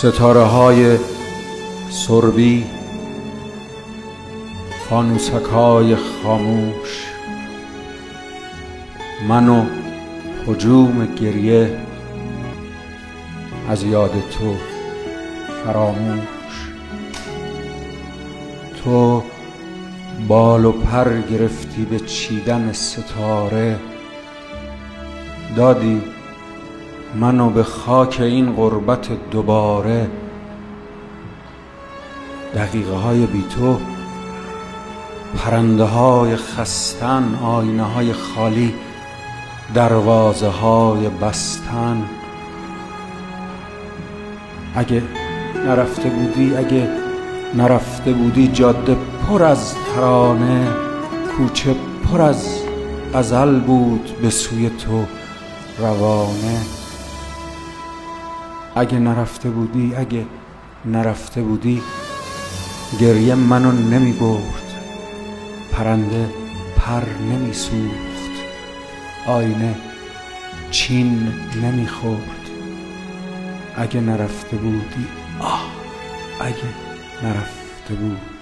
ستاره‌های سربی، فانوسک‌های خاموش، من و هجوم گریه از یاد تو فراموش. تو بال و پر گرفتی به چیدن ستاره، دادی منو به خاک این غربت دوباره. دقیقه های بی تو پرنده های خستن، آینه های خالی، دروازه های بستن. اگه نرفته بودی جاده پر از ترانه، کوچه پر از غزل بود به سوی تو روانه. اگه نرفته بودی گریه منو نمی برد، پرنده پر نمی سوخت، آینه چین نمی خورد. اگه نرفته بودی، اگه نرفته بودی.